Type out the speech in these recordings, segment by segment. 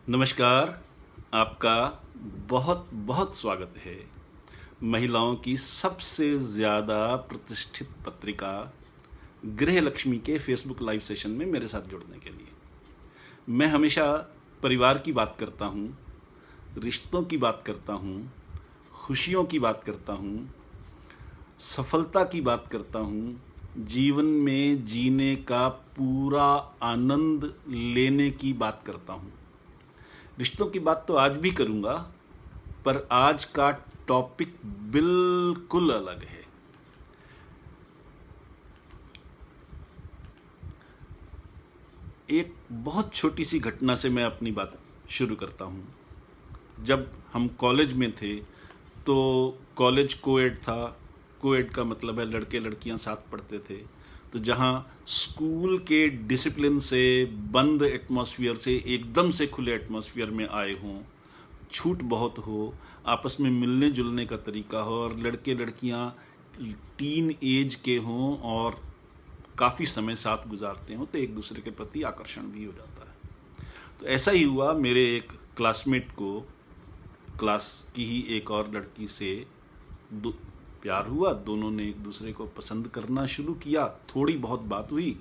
नमस्कार। आपका बहुत बहुत स्वागत है महिलाओं की सबसे ज़्यादा प्रतिष्ठित पत्रिका गृहलक्ष्मी के फेसबुक लाइव सेशन में मेरे साथ जुड़ने के लिए। मैं हमेशा परिवार की बात करता हूँ, रिश्तों की बात करता हूँ, खुशियों की बात करता हूँ, सफलता की बात करता हूँ, जीवन में जीने का पूरा आनंद लेने की बात करता हूँ। रिश्तों की बात तो आज भी करूंगा, पर आज का टॉपिक बिल्कुल अलग है। एक बहुत छोटी सी घटना से मैं अपनी बात शुरू करता हूँ। जब हम कॉलेज में थे तो कॉलेज कोएड था। कोएड का मतलब है लड़के लड़कियां साथ पढ़ते थे। तो जहाँ स्कूल के डिसिप्लिन से, बंद एटमॉस्फेयर से एकदम से खुले एटमॉस्फेयर में आए हों, छूट बहुत हो, आपस में मिलने जुलने का तरीका हो और लड़के लड़कियां टीन एज के हों और काफ़ी समय साथ गुजारते हों, तो एक दूसरे के प्रति आकर्षण भी हो जाता है। तो ऐसा ही हुआ। मेरे एक क्लासमेट को क्लास की ही एक और लड़की से प्यार हुआ। दोनों ने एक दूसरे को पसंद करना शुरू किया। थोड़ी बहुत बात हुई,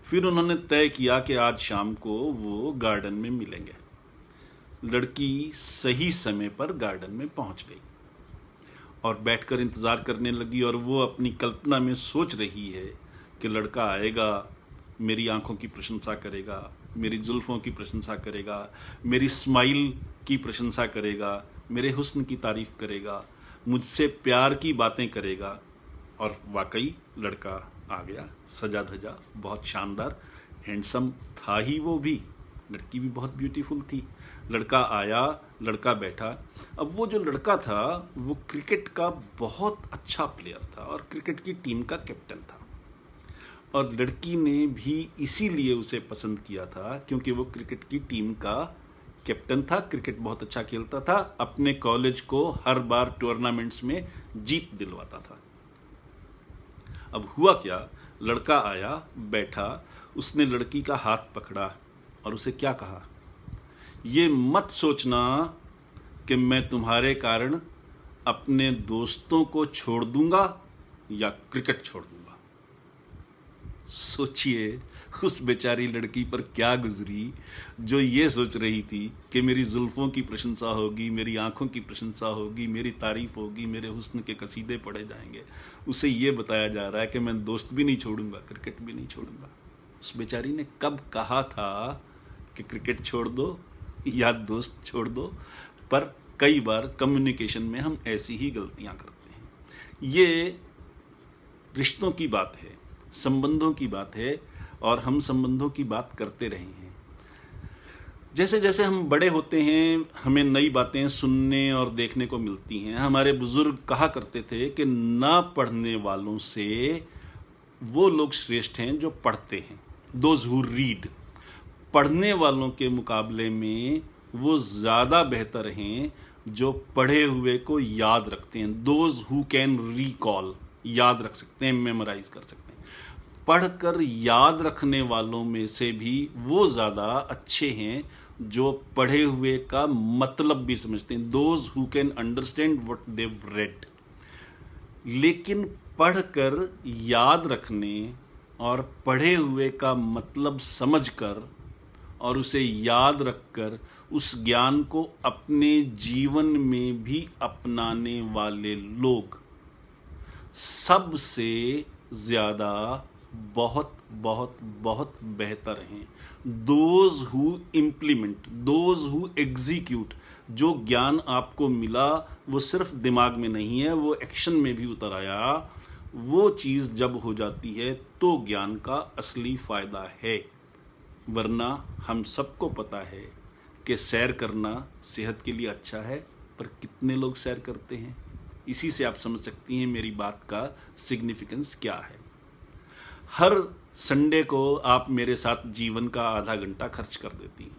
फिर उन्होंने तय किया कि आज शाम को वो गार्डन में मिलेंगे। लड़की सही समय पर गार्डन में पहुंच गई और बैठकर इंतज़ार करने लगी और वो अपनी कल्पना में सोच रही है कि लड़का आएगा, मेरी आंखों की प्रशंसा करेगा, मेरी जुल्फ़ों की प्रशंसा करेगा, मेरी स्माइल की प्रशंसा करेगा, मेरे हुस्न की तारीफ़ करेगा, मुझसे प्यार की बातें करेगा। और वाकई लड़का आ गया, सजा धजा, बहुत शानदार, हैंडसम था ही वो भी। लड़की भी बहुत ब्यूटीफुल थी। लड़का आया, लड़का बैठा। अब वो जो लड़का था वो क्रिकेट का बहुत अच्छा प्लेयर था और क्रिकेट की टीम का कैप्टन था। और लड़की ने भी इसीलिए उसे पसंद किया था क्योंकि वो क्रिकेट की टीम का कैप्टन था, क्रिकेट बहुत अच्छा खेलता था, अपने कॉलेज को हर बार टूर्नामेंट्स में जीत दिलवाता था। अब हुआ क्या, लड़का आया, बैठा, उसने लड़की का हाथ पकड़ा और उसे क्या कहा, ये मत सोचना कि मैं तुम्हारे कारण अपने दोस्तों को छोड़ दूंगा या क्रिकेट छोड़ दूंगा। सोचिए उस बेचारी लड़की पर क्या गुजरी जो ये सोच रही थी कि मेरी जुल्फ़ों की प्रशंसा होगी, मेरी आंखों की प्रशंसा होगी, मेरी तारीफ़ होगी, मेरे हुस्न के कसीदे पढ़े जाएंगे। उसे ये बताया जा रहा है कि मैं दोस्त भी नहीं छोड़ूंगा, क्रिकेट भी नहीं छोड़ूंगा। उस बेचारी ने कब कहा था कि क्रिकेट छोड़ दो या दोस्त छोड़ दो? पर कई बार कम्युनिकेशन में हम ऐसी ही गलतियां करते हैं। ये रिश्तों की बात है, संबंधों की बात है और हम संबंधों की बात करते रहे हैं। जैसे जैसे हम बड़े होते हैं हमें नई बातें सुनने और देखने को मिलती हैं। हमारे बुजुर्ग कहा करते थे कि ना पढ़ने वालों से वो लोग श्रेष्ठ हैं जो पढ़ते हैं, दोज हु रीड। पढ़ने वालों के मुकाबले में वो ज़्यादा बेहतर हैं जो पढ़े हुए को याद रखते हैं, दोज हु कैन रिकॉल, याद रख सकते हैं, मेमोराइज कर सकते हैं। पढ़कर याद रखने वालों में से भी वो ज़्यादा अच्छे हैं जो पढ़े हुए का मतलब भी समझते हैं, those who can understand what they've read. लेकिन पढ़कर याद रखने और पढ़े हुए का मतलब समझकर और उसे याद रखकर उस ज्ञान को अपने जीवन में भी अपनाने वाले लोग सबसे ज़्यादा बहुत बहुत बहुत बेहतर हैं। Those who implement, those who execute. जो ज्ञान आपको मिला वो सिर्फ दिमाग में नहीं है, वो एक्शन में भी उतर आया। वो चीज़ जब हो जाती है तो ज्ञान का असली फ़ायदा है। वरना हम सबको पता है कि सैर करना सेहत के लिए अच्छा है, पर कितने लोग सैर करते हैं? इसी से आप समझ सकती हैं मेरी बात का सिग्निफिकेंस क्या है। हर संडे को आप मेरे साथ जीवन का आधा घंटा खर्च कर देती हैं।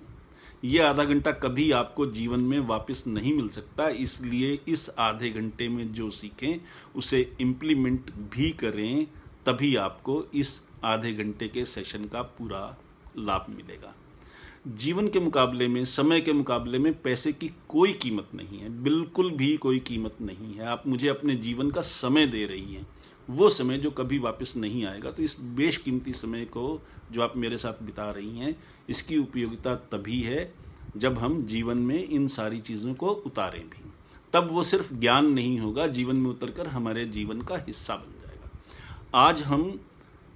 ये आधा घंटा कभी आपको जीवन में वापस नहीं मिल सकता, इसलिए इस आधे घंटे में जो सीखें उसे इम्प्लीमेंट भी करें, तभी आपको इस आधे घंटे के सेशन का पूरा लाभ मिलेगा। जीवन के मुकाबले में, समय के मुकाबले में पैसे की कोई कीमत नहीं है, बिल्कुल भी कोई कीमत नहीं है। आप मुझे अपने जीवन का समय दे रही हैं, वो समय जो कभी वापस नहीं आएगा। तो इस बेशकीमती समय को जो आप मेरे साथ बिता रही हैं, इसकी उपयोगिता तभी है जब हम जीवन में इन सारी चीज़ों को उतारें भी। तब वो सिर्फ ज्ञान नहीं होगा, जीवन में उतरकर हमारे जीवन का हिस्सा बन जाएगा। आज हम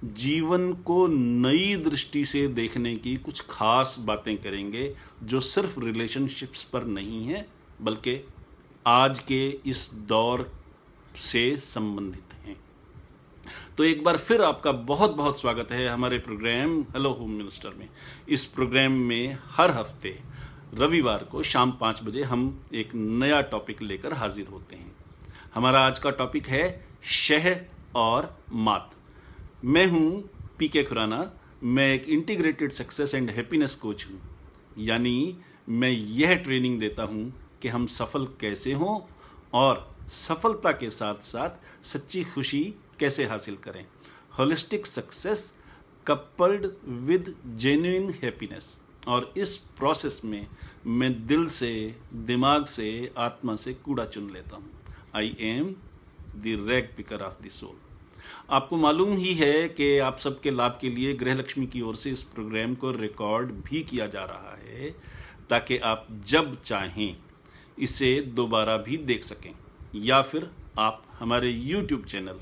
जीवन को नई दृष्टि से देखने की कुछ खास बातें करेंगे जो सिर्फ रिलेशनशिप्स पर नहीं है, बल्कि आज के इस दौर से संबंधित हैं। तो एक बार फिर आपका बहुत बहुत स्वागत है हमारे प्रोग्राम हेलो होम मिनिस्टर में। इस प्रोग्राम में हर हफ्ते रविवार को शाम 5 बजे हम एक नया टॉपिक लेकर हाजिर होते हैं। हमारा आज का टॉपिक है शह और मात। मैं हूं पीके खुराना। मैं एक integrated success and happiness coach हूं, यानी मैं यह ट्रेनिंग देता हूं कि हम सफल कैसे हों और सफलता के साथ साथ सच्ची खुशी कैसे हासिल करें। Holistic success coupled with genuine happiness. और इस प्रोसेस में मैं दिल से, दिमाग से, आत्मा से कूड़ा चुन लेता हूँ। I am the rag picker of the soul. आपको मालूम ही है कि आप सबके लाभ के लिए गृह लक्ष्मी की ओर से इस प्रोग्राम को रिकॉर्ड भी किया जा रहा है, ताकि आप जब चाहें इसे दोबारा भी देख सकें, या फिर आप हमारे YouTube चैनल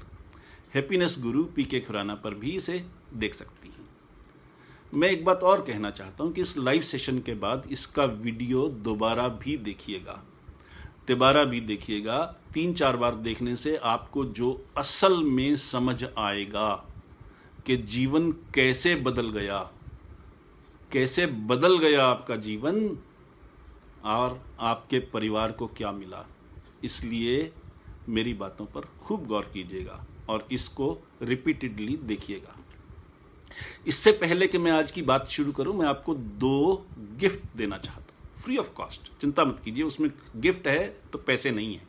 हैप्पीनेस गुरु पीके खुराना पर भी इसे देख सकती हैं। मैं एक बात और कहना चाहता हूं कि इस लाइव सेशन के बाद इसका वीडियो दोबारा भी देखिएगा, तिबारा भी देखिएगा। 3-4 बार देखने से आपको जो असल में समझ आएगा कि जीवन कैसे बदल गया आपका जीवन और आपके परिवार को क्या मिला। इसलिए मेरी बातों पर खूब गौर कीजिएगा और इसको रिपीटेडली देखिएगा। इससे पहले कि मैं आज की बात शुरू करूं, मैं आपको 2 गिफ्ट देना चाहता हूं, फ्री ऑफ कॉस्ट। चिंता मत कीजिए, उसमें गिफ्ट है तो पैसे नहीं है।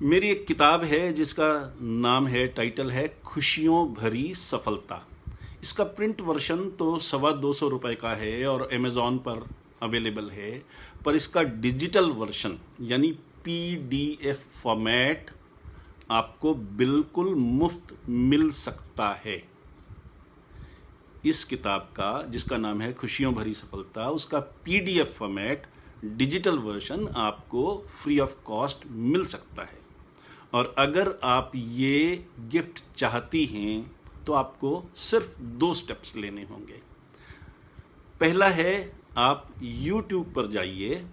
मेरी एक किताब है जिसका नाम है, टाइटल है खुशियों भरी सफलता। इसका प्रिंट वर्जन तो 225 रुपये का है और अमेज़ॉन पर अवेलेबल है, पर इसका डिजिटल वर्जन यानी PDF फॉर्मेट आपको बिल्कुल मुफ्त मिल सकता है। इस किताब का, जिसका नाम है खुशियों भरी सफलता, उसका PDF फॉर्मेट डिजिटल वर्जन आपको फ्री ऑफ कॉस्ट मिल सकता है। और अगर आप ये गिफ्ट चाहती हैं तो आपको सिर्फ 2 स्टेप्स लेने होंगे। पहला है, आप YouTube पर जाइए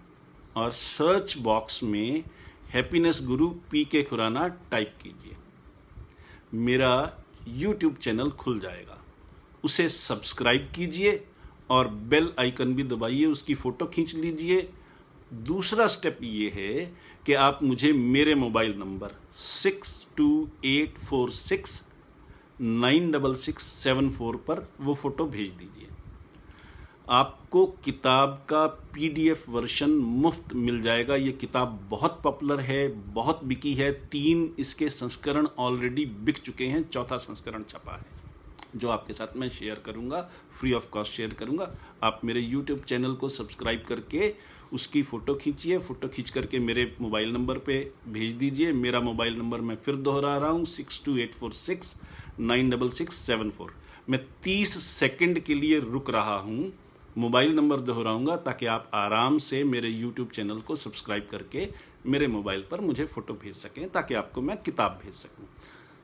और सर्च बॉक्स में हैप्पीनेस गुरु पीके खुराना टाइप कीजिए। मेरा YouTube चैनल खुल जाएगा, उसे सब्सक्राइब कीजिए और बेल आइकन भी दबाइए, उसकी फ़ोटो खींच लीजिए। दूसरा स्टेप ये है कि आप मुझे मेरे मोबाइल नंबर 6284696674 पर वो फ़ोटो भेज दीजिए। आपको किताब का PDF वर्जन मुफ्त मिल जाएगा। ये किताब बहुत पॉपुलर है, बहुत बिकी है। 3 इसके संस्करण ऑलरेडी बिक चुके हैं, 4था संस्करण छपा है, जो आपके साथ मैं शेयर करूंगा, फ्री ऑफ कॉस्ट शेयर करूंगा। आप मेरे YouTube चैनल को सब्सक्राइब करके उसकी फ़ोटो खींचिए, फ़ोटो खींच करके मेरे मोबाइल नंबर पे भेज दीजिए। मेरा मोबाइल नंबर मैं फिर दोहरा रहा हूँ, 6284696674। मैं 30 सेकंड के लिए रुक रहा हूँ, मोबाइल नंबर दोहराऊंगा ताकि आप आराम से मेरे YouTube चैनल को सब्सक्राइब करके मेरे मोबाइल पर मुझे फ़ोटो भेज सकें, ताकि आपको मैं किताब भेज सकूँ।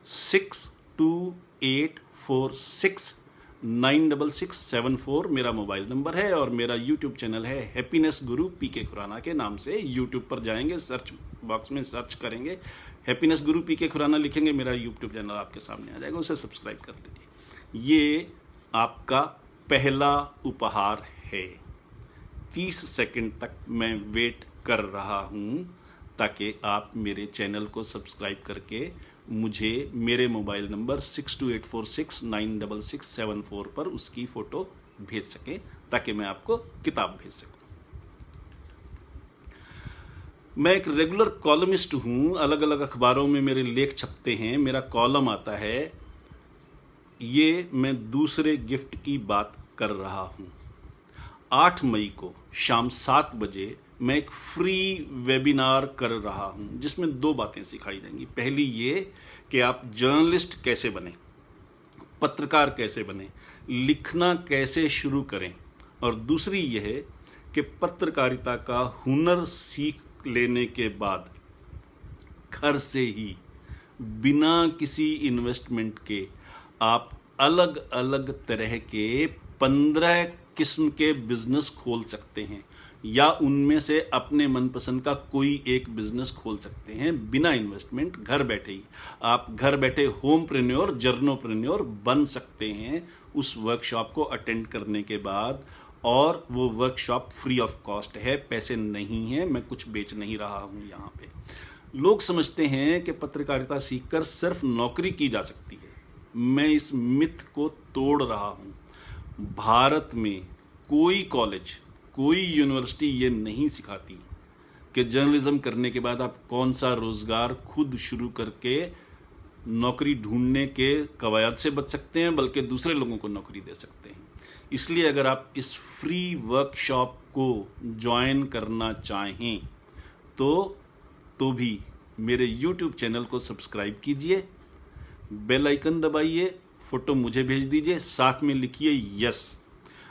6284696674 मेरा मोबाइल नंबर है और मेरा YouTube चैनल है हैप्पीनेस गुरु पीके खुराना के नाम से। YouTube पर जाएंगे, सर्च बॉक्स में सर्च करेंगे, हैप्पीनेस गुरु पीके खुराना लिखेंगे, मेरा YouTube चैनल आपके सामने आ जाएगा, उसे सब्सक्राइब कर लीजिए। ये आपका पहला उपहार है। 30 सेकंड तक मैं वेट कर रहा हूँ ताकि आप मेरे चैनल को सब्सक्राइब करके मुझे मेरे मोबाइल नंबर 6284696674 पर उसकी फ़ोटो भेज सकें, ताकि मैं आपको किताब भेज सकूं। मैं एक रेगुलर कॉलमिस्ट हूँ, अलग अलग अखबारों में मेरे लेख छपते हैं, मेरा कॉलम आता है। ये मैं दूसरे गिफ्ट की बात कर रहा हूँ। 8 मई को शाम 7 बजे मैं एक फ्री वेबिनार कर रहा हूं जिसमें 2 बातें सिखाई जाएंगी। पहली ये कि आप जर्नलिस्ट कैसे बने, पत्रकार कैसे बने, लिखना कैसे शुरू करें, और दूसरी यह है कि पत्रकारिता का हुनर सीख लेने के बाद घर से ही बिना किसी इन्वेस्टमेंट के आप अलग अलग तरह के 15 किस्म के बिजनेस खोल सकते हैं, या उनमें से अपने मनपसंद का कोई एक बिजनेस खोल सकते हैं बिना इन्वेस्टमेंट। घर बैठे ही आप घर बैठे होमप्रेन्योर, जर्नोप्रेन्योर बन सकते हैं उस वर्कशॉप को अटेंड करने के बाद। और वो वर्कशॉप फ्री ऑफ कॉस्ट है, पैसे नहीं है, मैं कुछ बेच नहीं रहा हूँ यहाँ पे। लोग समझते हैं कि पत्रकारिता सीखकर सिर्फ नौकरी की जा सकती है। मैं इस मिथ को तोड़ रहा हूँ। भारत में कोई कॉलेज, कोई यूनिवर्सिटी ये नहीं सिखाती कि जर्नलिज्म करने के बाद आप कौन सा रोजगार खुद शुरू करके नौकरी ढूंढने के कवायद से बच सकते हैं, बल्कि दूसरे लोगों को नौकरी दे सकते हैं। इसलिए अगर आप इस फ्री वर्कशॉप को ज्वाइन करना चाहें तो भी मेरे YouTube चैनल को सब्सक्राइब कीजिए, बेल आइकन दबाइए, फोटो मुझे भेज दीजिए, साथ में लिखिए यस।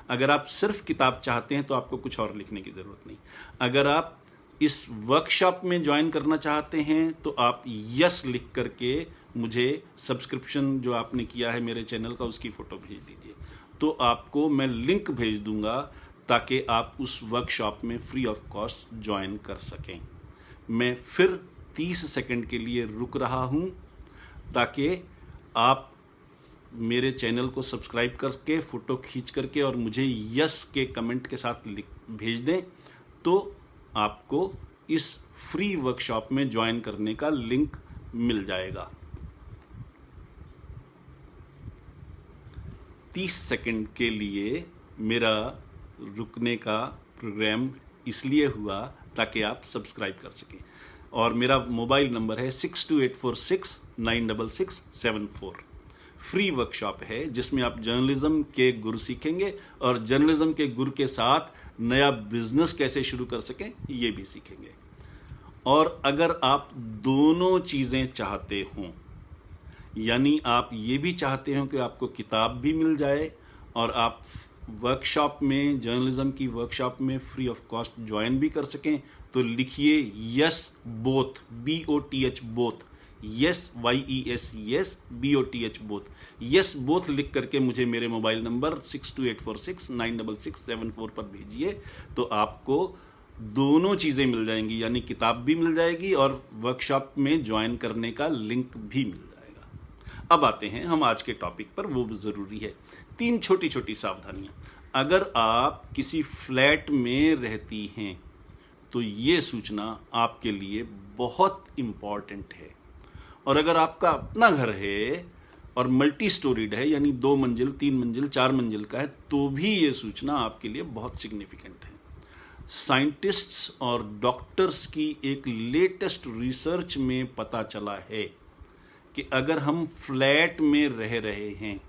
अगर आप सिर्फ किताब चाहते हैं तो आपको कुछ और लिखने की ज़रूरत नहीं। अगर आप इस वर्कशॉप में ज्वाइन करना चाहते हैं तो आप यस लिख करके मुझे सब्सक्रिप्शन जो आपने किया है मेरे चैनल का उसकी फ़ोटो भेज दीजिए, तो आपको मैं लिंक भेज दूंगा ताकि आप उस वर्कशॉप में फ्री ऑफ कॉस्ट ज्वाइन कर सकें। मैं फिर 30 सेकंड के लिए रुक रहा हूं ताकि आप मेरे चैनल को सब्सक्राइब करके फ़ोटो खींच करके और मुझे यस के कमेंट के साथ भेज दें, तो आपको इस फ्री वर्कशॉप में ज्वाइन करने का लिंक मिल जाएगा। 30 सेकंड के लिए मेरा रुकने का प्रोग्राम इसलिए हुआ ताकि आप सब्सक्राइब कर सकें। और मेरा मोबाइल नंबर है 6284696674। फ्री वर्कशॉप है जिसमें आप जर्नलिज्म के गुर सीखेंगे और जर्नलिज्म के गुर के साथ नया बिजनेस कैसे शुरू कर सकें ये भी सीखेंगे। और अगर आप दोनों चीज़ें चाहते हों, यानी आप ये भी चाहते हो कि आपको किताब भी मिल जाए और आप वर्कशॉप में, जर्नलिज्म की वर्कशॉप में फ्री ऑफ कॉस्ट ज्वाइन भी कर सकें, तो लिखिए yes both, BOTH both, yes YES yes BOTH both, yes both लिख करके मुझे मेरे मोबाइल नंबर 6284696674 पर भेजिए, तो आपको दोनों चीज़ें मिल जाएंगी, यानी किताब भी मिल जाएगी और वर्कशॉप में ज्वाइन करने का लिंक भी मिल जाएगा। अब आते हैं हम आज के टॉपिक पर, वो भी ज़रूरी है। 3 छोटी छोटी सावधानियां। अगर आप किसी फ्लैट में रहती हैं तो ये सूचना आपके लिए बहुत इम्पॉर्टेंट है। और अगर आपका अपना घर है और मल्टी स्टोरीड है, यानी 2 मंजिल, 3 मंजिल, 4 मंजिल का है, तो भी ये सूचना आपके लिए बहुत सिग्निफिकेंट है। साइंटिस्ट्स और डॉक्टर्स की एक लेटेस्ट रिसर्च में पता चला है कि अगर हम फ्लैट में रह रहे हैं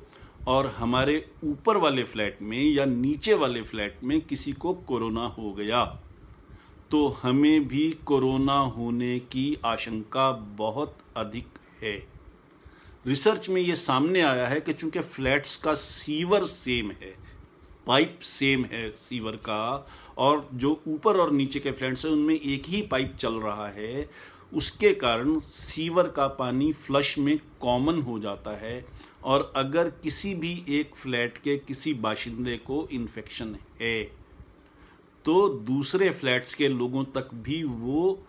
और हमारे ऊपर वाले फ्लैट में या नीचे वाले फ्लैट में किसी को कोरोना हो गया तो हमें भी कोरोना होने की आशंका बहुत अधिक है। रिसर्च में ये सामने आया है कि चूंकि फ्लैट्स का सीवर सेम है, पाइप सेम है सीवर का, और जो ऊपर और नीचे के फ्लैट्स हैं उनमें एक ही पाइप चल रहा है, उसके कारण सीवर का पानी फ्लश में कॉमन हो जाता है। और अगर किसी भी एक फ्लैट के किसी बाशिंदे को इन्फेक्शन है तो दूसरे फ्लैट्स के लोगों तक भी वो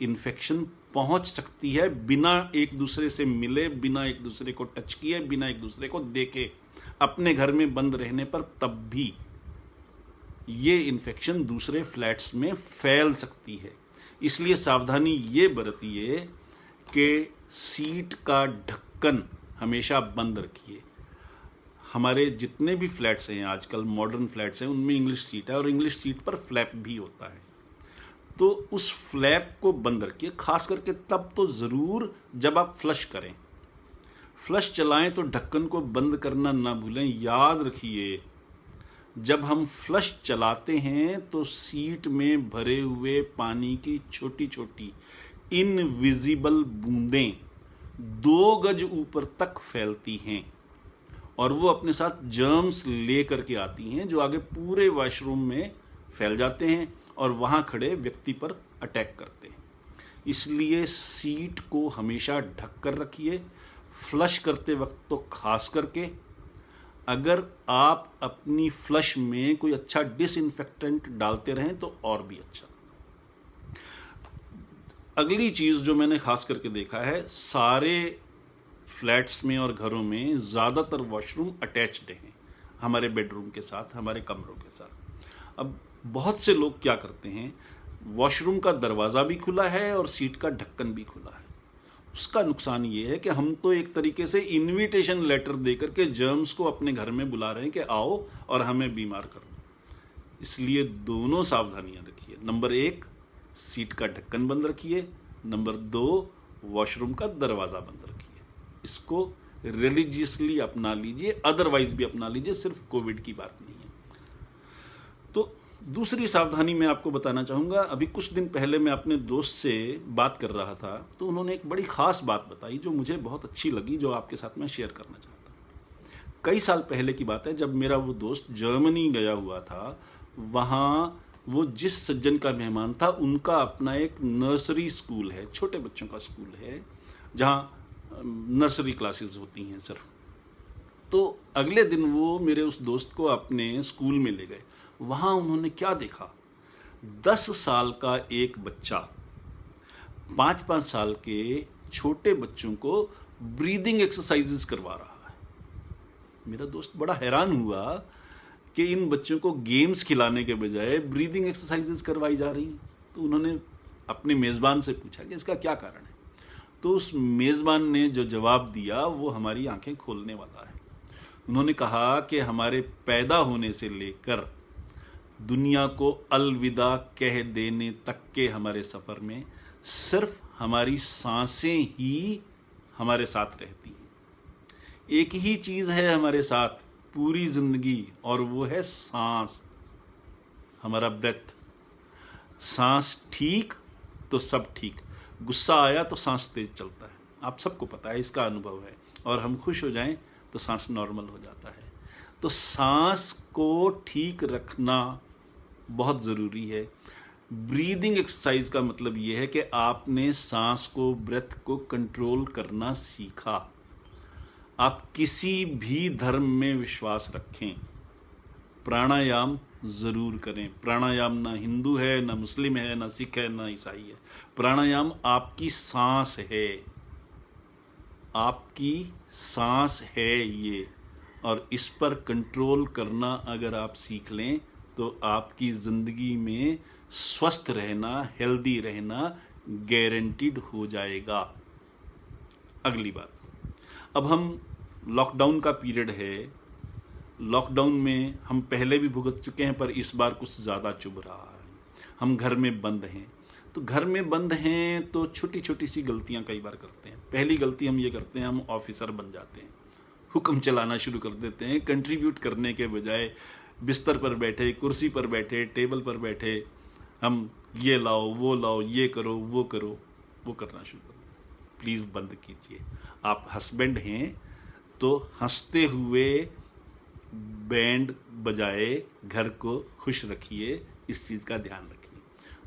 इन्फेक्शन पहुंच सकती है, बिना एक दूसरे से मिले, बिना एक दूसरे को टच किए, बिना एक दूसरे को देखे, अपने घर में बंद रहने पर तब भी ये इन्फेक्शन दूसरे फ्लैट्स में फैल सकती है। इसलिए सावधानी ये बरतिए कि सीट का ढक्कन हमेशा बंद रखिए। हमारे जितने भी फ्लैट्स हैं आजकल, मॉडर्न फ्लैट्स हैं, उनमें इंग्लिश सीट है और इंग्लिश सीट पर फ्लैप भी होता है, तो उस फ्लैप को बंद रखिए। खास करके तब तो ज़रूर जब आप फ्लश करें, फ्लश चलाएं तो ढक्कन को बंद करना ना भूलें। याद रखिए, जब हम फ्लश चलाते हैं तो सीट में भरे हुए पानी की छोटी छोटी इनविजिबल बूंदें 2 गज ऊपर तक फैलती हैं और वो अपने साथ जर्म्स ले करके आती हैं जो आगे पूरे वॉशरूम में फैल जाते हैं और वहाँ खड़े व्यक्ति पर अटैक करते हैं। इसलिए सीट को हमेशा ढक कर रखिए, फ्लश करते वक्त तो खास करके। अगर आप अपनी फ्लश में कोई अच्छा डिसइंफेक्टेंट डालते रहें तो और भी अच्छा। अगली चीज़ जो मैंने खास करके देखा है, सारे फ्लैट्स में और घरों में ज़्यादातर वॉशरूम अटैच्ड हैं हमारे बेडरूम के साथ, हमारे कमरों के साथ। अब बहुत से लोग क्या करते हैं, वॉशरूम का दरवाज़ा भी खुला है और सीट का ढक्कन भी खुला है। उसका नुकसान ये है कि हम तो एक तरीके से इनविटेशन लेटर देकर के जर्म्स को अपने घर में बुला रहे हैं कि आओ और हमें बीमार करो। इसलिए दोनों सावधानियां रखिए। नंबर 1, सीट का ढक्कन बंद रखिए। नंबर 2, वॉशरूम का दरवाज़ा बंद रखिए। इसको रिलीजियसली अपना लीजिए, अदरवाइज भी अपना लीजिए, सिर्फ कोविड की बात नहीं है। तो दूसरी सावधानी मैं आपको बताना चाहूँगा। अभी कुछ दिन पहले मैं अपने दोस्त से बात कर रहा था तो उन्होंने एक बड़ी ख़ास बात बताई जो मुझे बहुत अच्छी लगी, जो आपके साथ मैं शेयर करना चाहता हूँ। कई साल पहले की बात है, जब मेरा वो दोस्त जर्मनी गया हुआ था। वहाँ वो जिस सज्जन का मेहमान था, उनका अपना एक नर्सरी स्कूल है, छोटे बच्चों का स्कूल है, जहाँ नर्सरी क्लासेस होती हैं सिर्फ। तो अगले दिन वो मेरे उस दोस्त को अपने स्कूल में ले गए। वहाँ उन्होंने क्या देखा, 10 साल का एक बच्चा 5-5 साल के छोटे बच्चों को ब्रीदिंग एक्सरसाइजेस करवा रहा है। मेरा दोस्त बड़ा हैरान हुआ कि इन बच्चों को गेम्स खिलाने के बजाय ब्रीदिंग एक्सरसाइजेस करवाई जा रही हैं। तो उन्होंने अपने मेज़बान से पूछा कि इसका क्या कारण है। तो उस मेज़बान ने जो जवाब दिया वो हमारी आंखें खोलने वाला है। उन्होंने कहा कि हमारे पैदा होने से लेकर दुनिया को अलविदा कह देने तक के हमारे सफ़र में सिर्फ हमारी सांसें ही हमारे साथ रहती हैं। एक ही चीज़ है हमारे साथ पूरी ज़िंदगी, और वो है सांस, हमारा ब्रेथ। सांस ठीक तो सब ठीक। गुस्सा आया तो सांस तेज चलता है, आप सबको पता है, इसका अनुभव है। और हम खुश हो जाएं तो सांस नॉर्मल हो जाता है। तो सांस को ठीक रखना बहुत ज़रूरी है। ब्रीदिंग एक्सरसाइज का मतलब ये है कि आपने सांस को, ब्रेथ को कंट्रोल करना सीखा। आप किसी भी धर्म में विश्वास रखें, प्राणायाम ज़रूर करें। प्राणायाम ना हिंदू है, ना मुस्लिम है, ना सिख है, ना ईसाई है। प्राणायाम आपकी सांस है, आपकी सांस है ये। और इस पर कंट्रोल करना अगर आप सीख लें तो आपकी ज़िंदगी में स्वस्थ रहना, हेल्दी रहना गारंटीड हो जाएगा। अगली बात, अब हम लॉकडाउन का पीरियड है। लॉकडाउन में हम पहले भी भुगत चुके हैं, पर इस बार कुछ ज़्यादा चुभ रहा है। हम घर में बंद हैं, तो घर में बंद हैं तो छोटी छोटी सी गलतियां कई बार करते हैं। पहली गलती हम ये करते हैं, हम ऑफिसर बन जाते हैं, हुक्म चलाना शुरू कर देते हैं। कंट्रीब्यूट करने के बजाय बिस्तर पर बैठे, कुर्सी पर बैठे, टेबल पर बैठे हम ये लाओ, वो लाओ, ये करो, वो करो, वो करना शुरू कर दें। प्लीज़ बंद कीजिए। आप हस्बैंड हैं तो हंसते हुए बैंड बजाए घर को खुश रखिए, इस चीज़ का ध्यान रखिए।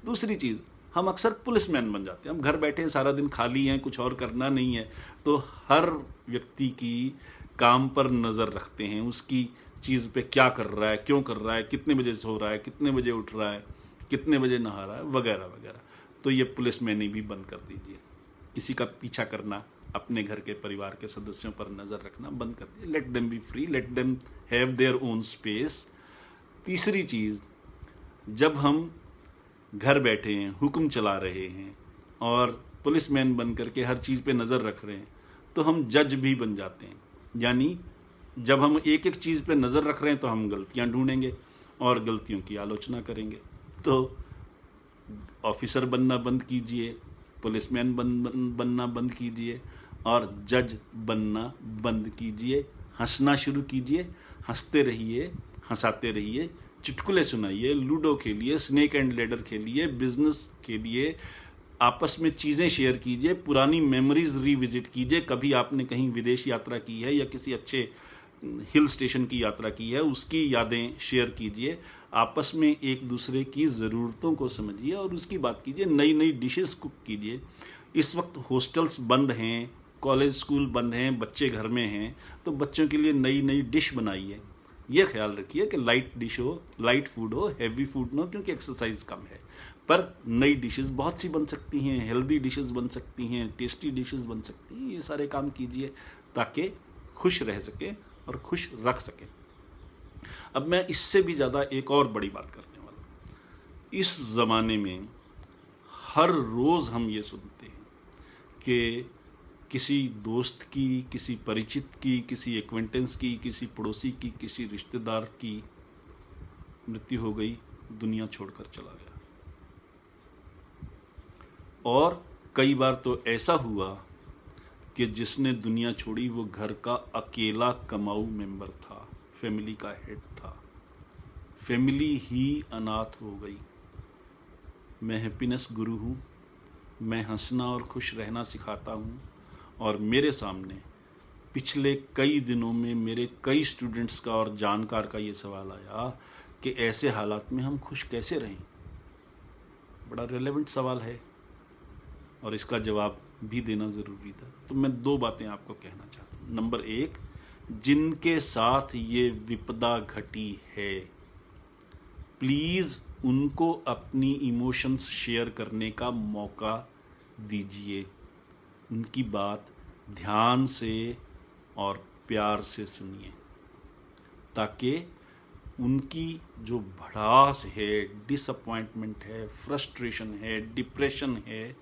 दूसरी चीज़, हम अक्सर पुलिसमैन बन जाते हैं। हम घर बैठे हैं, सारा दिन खाली हैं, कुछ और करना नहीं है, तो हर व्यक्ति की काम पर नज़र रखते हैं, उसकी चीज़ पे क्या कर रहा है, क्यों कर रहा है, कितने बजे सो रहा है, कितने बजे उठ रहा है, कितने बजे नहा रहा है, वगैरह वगैरह। तो ये पुलिसमैनी भी बंद कर दीजिए। किसी का पीछा करना, अपने घर के परिवार के सदस्यों पर नज़र रखना बंद कर दीजिए। Let them be free, let them have their own space. तीसरी चीज़, जब हम घर बैठे हैं, हुक्म चला रहे हैं और पुलिसमैन बन करके हर चीज़ पे नज़र रख रहे हैं, तो हम जज भी बन जाते हैं। यानी जब हम एक एक चीज़ पे नज़र रख रहे हैं तो हम गलतियां ढूंढेंगे और गलतियों की आलोचना करेंगे। तो ऑफिसर बनना बंद कीजिए, पुलिसमैन बनना बंद कीजिए और जज बनना बंद कीजिए। हंसना शुरू कीजिए, हंसते रहिए, हंसाते रहिए, चुटकुले सुनाइए, लूडो खेलिए, स्नेक एंड लैडर खेलिए, बिजनेस खेलिए, आपस में चीज़ें शेयर कीजिए, पुरानी मेमोरीज रिविजिट कीजिए। कभी आपने कहीं विदेश यात्रा की है या किसी अच्छे हिल स्टेशन की यात्रा की है, उसकी यादें शेयर कीजिए। आपस में एक दूसरे की ज़रूरतों को समझिए और उसकी बात कीजिए। नई नई डिशेस कुक कीजिए। इस वक्त हॉस्टल्स बंद हैं, कॉलेज स्कूल बंद हैं, बच्चे घर में हैं, तो बच्चों के लिए नई नई डिश बनाइए। ये ख्याल रखिए कि लाइट डिश हो, लाइट फूड हो, हैवी फूड ना हो, क्योंकि एक्सरसाइज कम है। पर नई डिशेस बहुत सी बन सकती हैं, हेल्दी डिशेस बन सकती हैं, टेस्टी डिशेस बन सकती हैं। ये सारे काम कीजिए ताकि खुश रह सकें और खुश रख सकें। अब मैं इससे भी ज़्यादा एक और बड़ी बात करने वाला हूँ। इस ज़माने में हर रोज़ हम ये सुनते हैं कि किसी दोस्त की, किसी परिचित की, किसी एक्वेंटेंस की, किसी पड़ोसी की, किसी रिश्तेदार की मृत्यु हो गई, दुनिया छोड़कर चला गया। और कई बार तो ऐसा हुआ कि जिसने दुनिया छोड़ी वो घर का अकेला कमाऊ मेंबर था, फैमिली का हेड था। फैमिली ही अनाथ हो गई। मैं हैप्पीनेस गुरु हूँ। मैं हंसना और खुश रहना सिखाता हूँ और मेरे सामने पिछले कई दिनों में मेरे कई स्टूडेंट्स का और जानकार का ये सवाल आया कि ऐसे हालात में हम खुश कैसे रहें। बड़ा रेलेवेंट सवाल है और इसका जवाब भी देना ज़रूरी था। तो मैं दो बातें आपको कहना चाहता हूँ। नंबर एक, जिनके साथ ये विपदा घटी है, प्लीज़ उनको अपनी इमोशंस शेयर करने का मौका दीजिए। उनकी बात ध्यान से और प्यार से सुनिए ताकि उनकी जो भड़ास है, डिसअपॉइंटमेंट है, फ्रस्ट्रेशन है, डिप्रेशन है,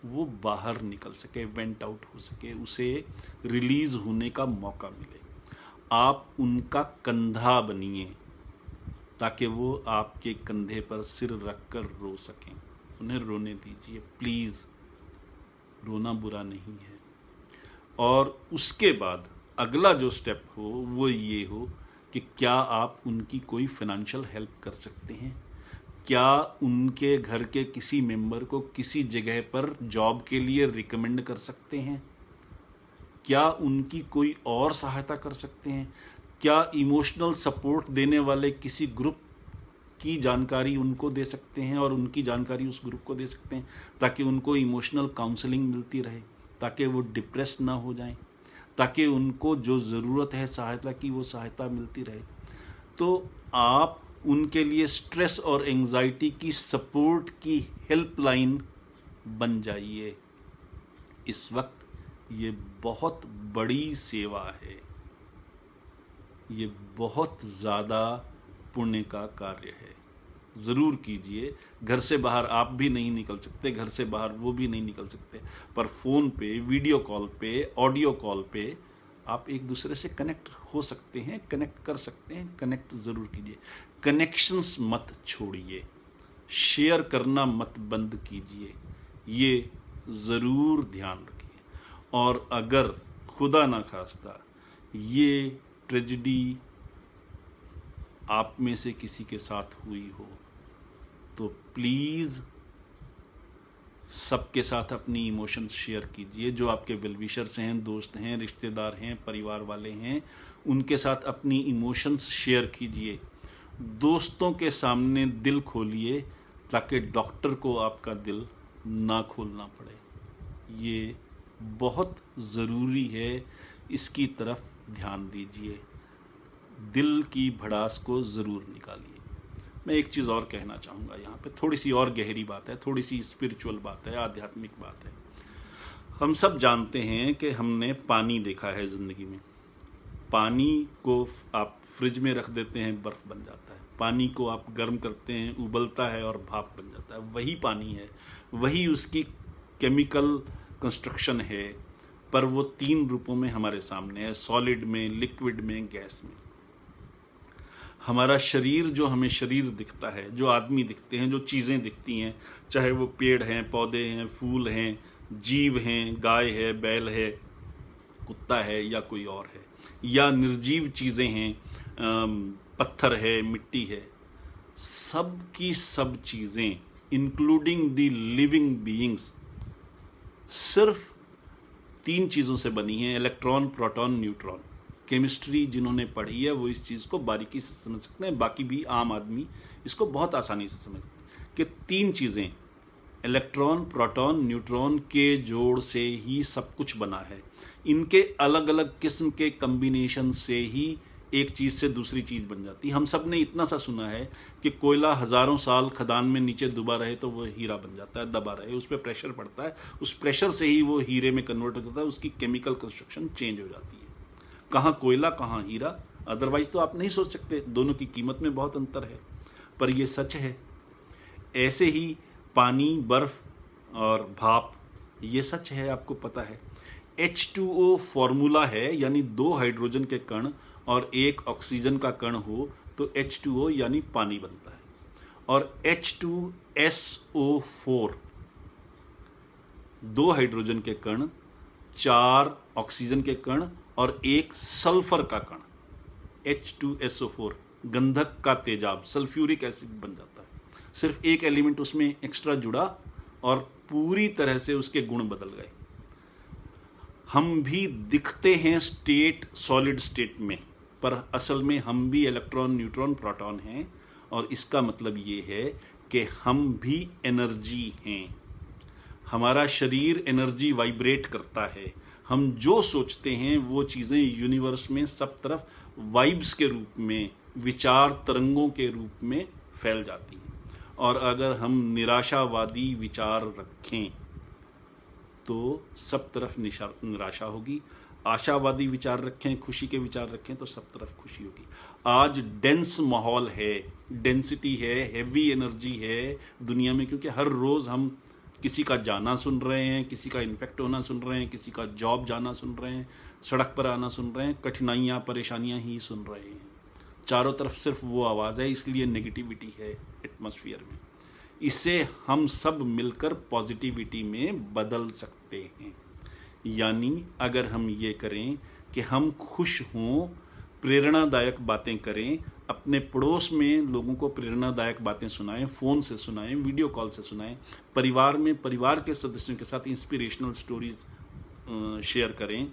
वो बाहर निकल सके, वेंट आउट हो सके, उसे रिलीज़ होने का मौका मिले। आप उनका कंधा बनिए ताकि वो आपके कंधे पर सिर रख कर रो सकें। उन्हें रोने दीजिए प्लीज़। रोना बुरा नहीं है। और उसके बाद अगला जो स्टेप हो वो ये हो कि क्या आप उनकी कोई फाइनेंशियल हेल्प कर सकते हैं। क्या उनके घर के किसी मेंबर को किसी जगह पर जॉब के लिए रिकमेंड कर सकते हैं। क्या उनकी कोई और सहायता कर सकते हैं। क्या इमोशनल सपोर्ट देने वाले किसी ग्रुप की जानकारी उनको दे सकते हैं और उनकी जानकारी उस ग्रुप को दे सकते हैं ताकि उनको इमोशनल काउंसलिंग मिलती रहे, ताकि वो डिप्रेस ना हो जाएं, ताकि उनको जो ज़रूरत है सहायता की वो सहायता मिलती रहे। तो आप उनके लिए स्ट्रेस और एंजाइटी की सपोर्ट की हेल्पलाइन बन जाइए। इस वक्त ये बहुत बड़ी सेवा है, ये बहुत ज़्यादा पुण्य का कार्य है। ज़रूर कीजिए। घर से बाहर आप भी नहीं निकल सकते, घर से बाहर वो भी नहीं निकल सकते, पर फ़ोन पे, वीडियो कॉल पे, ऑडियो कॉल पे आप एक दूसरे से कनेक्ट हो सकते हैं, कनेक्ट कर सकते हैं। कनेक्ट ज़रूर कीजिए। कनेक्शंस मत छोड़िए, शेयर करना मत बंद कीजिए, ये ज़रूर ध्यान रखिए। और अगर खुदा ना खास्ता ये ट्रेजेडी आप में से किसी के साथ हुई हो तो प्लीज़ सबके साथ अपनी इमोशंस शेयर कीजिए। जो आपके वेलविशर्स हैं, दोस्त हैं, रिश्तेदार हैं, परिवार वाले हैं, उनके साथ अपनी इमोशंस शेयर कीजिए। दोस्तों के सामने दिल खोलिए ताकि डॉक्टर को आपका दिल ना खोलना पड़े। ये बहुत ज़रूरी है, इसकी तरफ ध्यान दीजिए। दिल की भड़ास को ज़रूर निकालिए। मैं एक चीज़ और कहना चाहूँगा यहाँ पे, थोड़ी सी और गहरी बात है, थोड़ी सी स्पिरिचुअल बात है, आध्यात्मिक बात है। हम सब जानते हैं कि हमने पानी देखा है ज़िंदगी में। पानी को आप फ्रिज में रख देते हैं, बर्फ़ बन जाता है। पानी को आप गर्म करते हैं, उबलता है और भाप बन जाता है। वही पानी है, वही उसकी केमिकल कंस्ट्रक्शन है, पर वो 3 रूपों में हमारे सामने है, सॉलिड में, लिक्विड में, गैस में। हमारा शरीर जो हमें शरीर दिखता है, जो आदमी दिखते हैं, जो चीज़ें दिखती हैं, चाहे वो पेड़ हैं, पौधे हैं, फूल हैं, जीव हैं, गाय है, बैल है, कुत्ता है या कोई और है, या निर्जीव चीज़ें हैं, पत्थर है, मिट्टी है, सब की सब चीज़ें इंक्लूडिंग द लिविंग बीइंग्स सिर्फ 3 चीज़ों से बनी हैं, इलेक्ट्रॉन, प्रोटॉन, न्यूट्रॉन। केमिस्ट्री जिन्होंने पढ़ी है वो इस चीज़ को बारीकी से समझ सकते हैं, बाकी भी आम आदमी इसको बहुत आसानी से समझते हैं कि 3 चीज़ें इलेक्ट्रॉन, प्रोटॉन, न्यूट्रॉन के जोड़ से ही सब कुछ बना है। इनके अलग अलग किस्म के कम्बिनेशन से ही एक चीज़ से दूसरी चीज़ बन जाती है। हम सब ने इतना सा सुना है कि कोयला हज़ारों साल खदान में नीचे दबा रहे तो वो हीरा बन जाता है, दबा रहे, उस पर प्रेशर पड़ता है, उस प्रेशर से ही वो हीरे में कन्वर्ट हो जाता है, उसकी केमिकल कंस्ट्रक्शन चेंज हो जाती है। कहाँ कोयला, कहाँ हीरा, अदरवाइज तो आप नहीं सोच सकते, दोनों की कीमत में बहुत अंतर है, पर ये सच है। ऐसे ही पानी, बर्फ और भाप, ये सच है, आपको पता है। H2O फॉर्मूला है, यानी 2 हाइड्रोजन के कण और 1 ऑक्सीजन का कण हो तो H2O यानी पानी बनता है। और H2SO4 2 हाइड्रोजन के कण, 4 ऑक्सीजन के कण और 1 सल्फर का कण, H2SO4 गंधक का तेजाब, सल्फ्यूरिक एसिड बन जाता है। सिर्फ एक एलिमेंट उसमें एक्स्ट्रा जुड़ा और पूरी तरह से उसके गुण बदल गए। हम भी दिखते हैं स्टेट, सॉलिड स्टेट में, पर असल में हम भी इलेक्ट्रॉन, न्यूट्रॉन, प्रोटॉन हैं। और इसका मतलब ये है कि हम भी एनर्जी हैं। हमारा शरीर एनर्जी वाइब्रेट करता है। हम जो सोचते हैं वो चीज़ें यूनिवर्स में सब तरफ वाइब्स के रूप में, विचार तरंगों के रूप में फैल जाती हैं। और अगर हम निराशावादी विचार रखें तो सब तरफ निराशा होगी। आशावादी विचार रखें, खुशी के विचार रखें तो सब तरफ खुशी होगी। आज डेंस माहौल है, डेंसिटी है, हैवी एनर्जी है दुनिया में, क्योंकि हर रोज़ हम किसी का जाना सुन रहे हैं, किसी का इन्फेक्ट होना सुन रहे हैं, किसी का जॉब जाना सुन रहे हैं, सड़क पर आना सुन रहे हैं, कठिनाइयाँ, परेशानियाँ ही सुन रहे हैं। चारों तरफ सिर्फ वो आवाज़ है, इसलिए नेगेटिविटी है एटमॉस्फेयर में। इसे हम सब मिलकर पॉजिटिविटी में बदल सकते हैं। यानी अगर हम ये करें कि हम खुश हों, प्रेरणादायक बातें करें, अपने पड़ोस में लोगों को प्रेरणादायक बातें सुनाएं, फ़ोन से सुनाएं, वीडियो कॉल से सुनाएं, परिवार में परिवार के सदस्यों के साथ इंस्पिरेशनल स्टोरीज शेयर करें।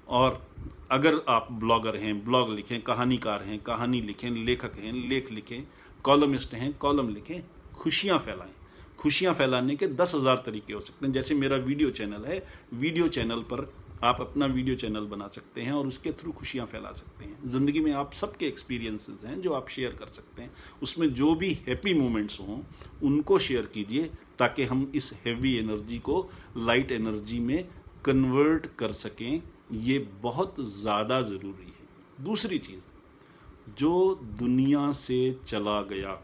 और अगर आप ब्लॉगर हैं, ब्लॉग लिखें, कहानीकार हैं, कहानी लिखें, लेखक हैं, लेख लिखें, कॉलमिस्ट हैं, कॉलम लिखें, खुशियाँ फैलाएं। खुशियाँ फैलाने के 10,000 तरीके हो सकते हैं। जैसे मेरा वीडियो चैनल है, वीडियो चैनल पर आप अपना वीडियो चैनल बना सकते हैं और उसके थ्रू खुशियाँ फैला सकते हैं। ज़िंदगी में आप सबके एक्सपीरियंसेस हैं जो आप शेयर कर सकते हैं। उसमें जो भी हैप्पी मोमेंट्स हों उनको शेयर कीजिए, ताकि हम इस हैवी एनर्जी को लाइट एनर्जी में कन्वर्ट कर सकें। ये बहुत ज़्यादा ज़रूरी है। दूसरी चीज़, जो दुनिया से चला गया,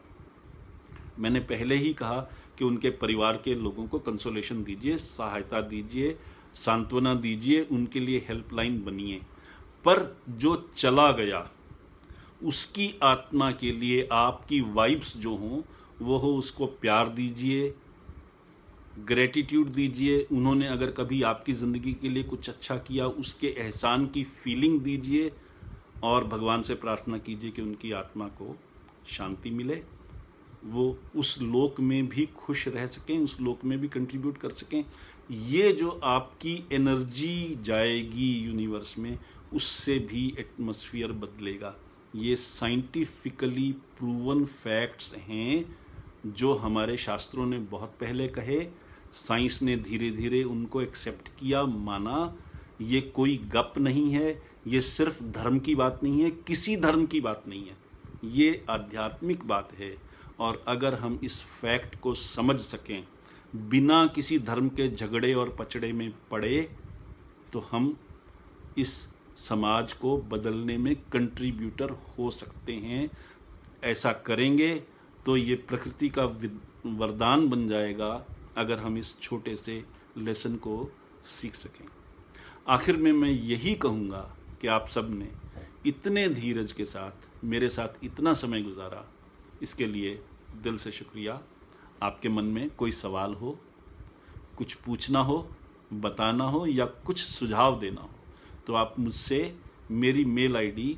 मैंने पहले ही कहा कि उनके परिवार के लोगों को कंसोलेशन दीजिए, सहायता दीजिए, सांत्वना दीजिए, उनके लिए हेल्पलाइन बनिए। पर जो चला गया उसकी आत्मा के लिए आपकी वाइब्स जो हों वो हो, उसको प्यार दीजिए, ग्रेटिट्यूड दीजिए। उन्होंने अगर कभी आपकी ज़िंदगी के लिए कुछ अच्छा किया, उसके एहसान की फीलिंग दीजिए और भगवान से प्रार्थना कीजिए कि उनकी आत्मा को शांति मिले, वो उस लोक में भी खुश रह सकें, उस लोक में भी कंट्रीब्यूट कर सकें। ये जो आपकी एनर्जी जाएगी यूनिवर्स में, उससे भी एटमॉस्फेयर बदलेगा। ये साइंटिफिकली प्रूवन फैक्ट्स हैं जो हमारे शास्त्रों ने बहुत पहले कहे। साइंस ने धीरे धीरे उनको एक्सेप्ट किया, माना। ये कोई गप नहीं है, ये सिर्फ धर्म की बात नहीं है, किसी धर्म की बात नहीं है, ये आध्यात्मिक बात है। और अगर हम इस फैक्ट को समझ सकें बिना किसी धर्म के झगड़े और पचड़े में पड़े, तो हम इस समाज को बदलने में कंट्रीब्यूटर हो सकते हैं। ऐसा करेंगे तो ये प्रकृति का वरदान बन जाएगा अगर हम इस छोटे से लेसन को सीख सकें। आखिर में मैं यही कहूँगा कि आप सब ने इतने धीरज के साथ मेरे साथ इतना समय गुजारा, इसके लिए दिल से शुक्रिया। आपके मन में कोई सवाल हो, कुछ पूछना हो, बताना हो या कुछ सुझाव देना हो तो आप मुझसे मेरी मेल आईडी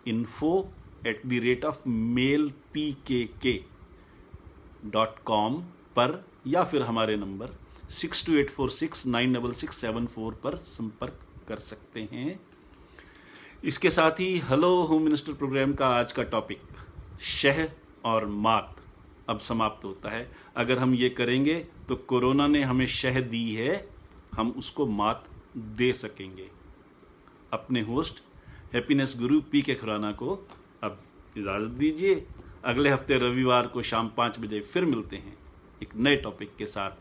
info mailpkk.com पर या फिर हमारे नंबर 6284696674 पर संपर्क कर सकते हैं। इसके साथ ही हेलो होम मिनिस्टर प्रोग्राम का आज का टॉपिक शह और मात अब समाप्त होता है। अगर हम ये करेंगे तो कोरोना ने हमें शह दी है, हम उसको मात दे सकेंगे। अपने होस्ट हैप्पीनेस गुरु PK खुराना को अब इजाज़त दीजिए। अगले हफ्ते रविवार को शाम 5 बजे फिर मिलते हैं एक नए टॉपिक के साथ।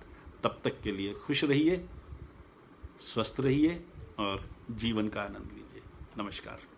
तब तक के लिए खुश रहिए, स्वस्थ रहिए और जीवन का आनंद लीजिए। नमस्कार।